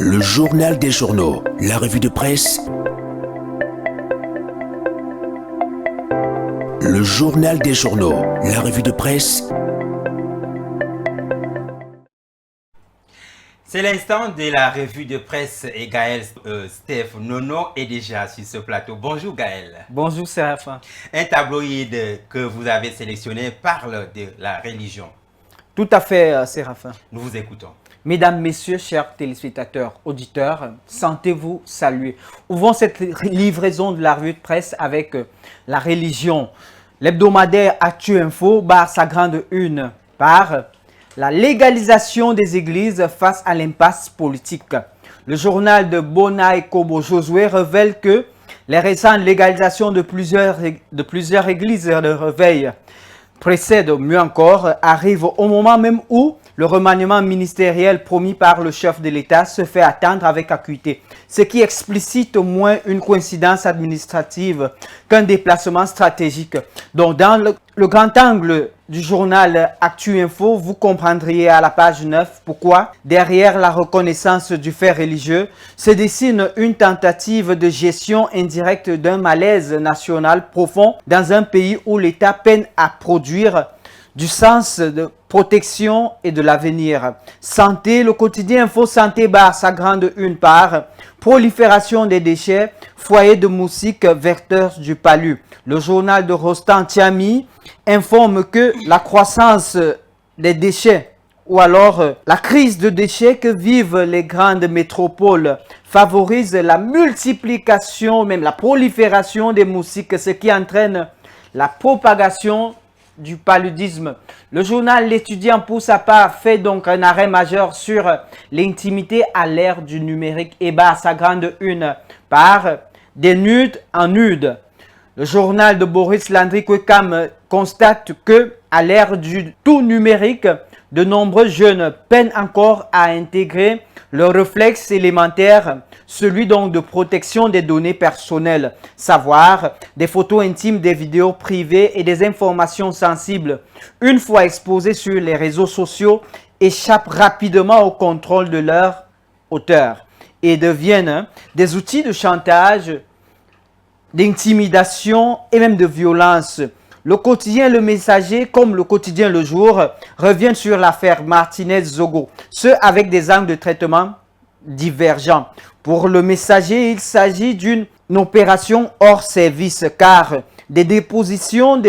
Le journal des journaux, la revue de presse. Le journal des journaux, la revue de presse. C'est l'instant de la revue de presse et Gaël Steph Nono est déjà sur ce plateau. Bonjour Gaël. Bonjour Séraphin. Un tabloïd que vous avez sélectionné parle de la religion. Tout à fait Séraphin. Nous vous écoutons. Mesdames, Messieurs, chers téléspectateurs, auditeurs, sentez-vous salués. Ouvrons cette livraison de la revue de presse avec la religion. L'hebdomadaire Actu Info barre sa grande une par la légalisation des églises face à l'impasse politique. Le journal de Bonaï Kobo Josué révèle que les récentes légalisations de plusieurs églises de réveil précèdent, mieux encore, arrivent au moment même où le remaniement ministériel promis par le chef de l'État se fait attendre avec acuité, ce qui explicite au moins une coïncidence administrative qu'un déplacement stratégique. Donc, dans le grand angle du journal Actu Info, vous comprendriez à la page 9 pourquoi, derrière la reconnaissance du fait religieux, se dessine une tentative de gestion indirecte d'un malaise national profond dans un pays où l'État peine à produire du sens de protection et de l'avenir. Santé, le quotidien Info Santé barre sa grande une par prolifération des déchets, foyer de moustiques, vecteurs du palu. Le journal de Rostan Tiami informe que la croissance des déchets ou alors la crise de déchets que vivent les grandes métropoles favorise la multiplication, même la prolifération des moustiques, ce qui entraîne la propagation du paludisme. Le journal L'étudiant pour sa part fait donc un arrêt majeur sur l'intimité à l'ère du numérique et bat sa grande une par des nudes en nudes. Le journal de Boris Landry Kwekam constate que à l'ère du tout numérique, de nombreux jeunes peinent encore à intégrer le réflexe élémentaire, celui donc de protection des données personnelles, savoir des photos intimes, des vidéos privées et des informations sensibles, une fois exposées sur les réseaux sociaux, échappent rapidement au contrôle de leur auteur et deviennent des outils de chantage, d'intimidation et même de violence. Le quotidien Le Messager, comme le quotidien Le Jour, revient sur l'affaire Martinez-Zogo, ce avec des angles de traitement divergents. Pour Le Messager, il s'agit d'une opération hors service car des dépositions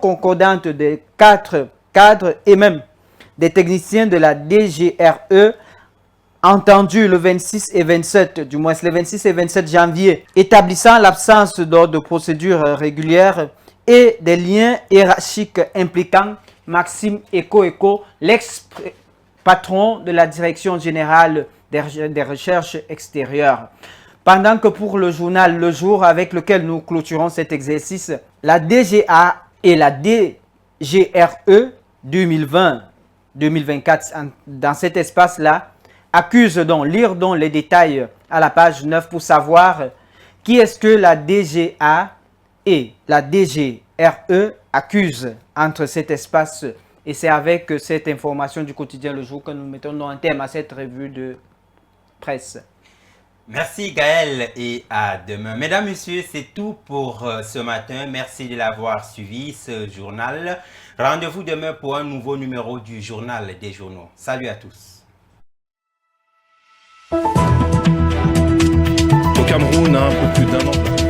concordantes des 4 cadres et même des techniciens de la DGRE entendu le 26 et 27, du moins le 26 et 27 janvier, établissant l'absence d'ordre de procédure régulière et des liens hiérarchiques impliquant Maxime Eko, l'ex-patron de la Direction générale des recherches extérieures. Pendant que pour le journal Le Jour, avec lequel nous clôturons cet exercice, la DGA et la DGRE 2020-2024, dans cet espace-là, accusent donc, lire donc les détails à la page 9 pour savoir qui est-ce que la DGA et la DGRE accusent entre cet espace. Et c'est avec cette information du quotidien Le Jour que nous mettons un thème à cette revue de presse. Merci Gaël et à demain. Mesdames, Messieurs, c'est tout pour ce matin. Merci de l'avoir suivi, ce journal. Rendez-vous demain pour un nouveau numéro du journal des journaux. Salut à tous. Au Cameroun, un peu plus d'un an.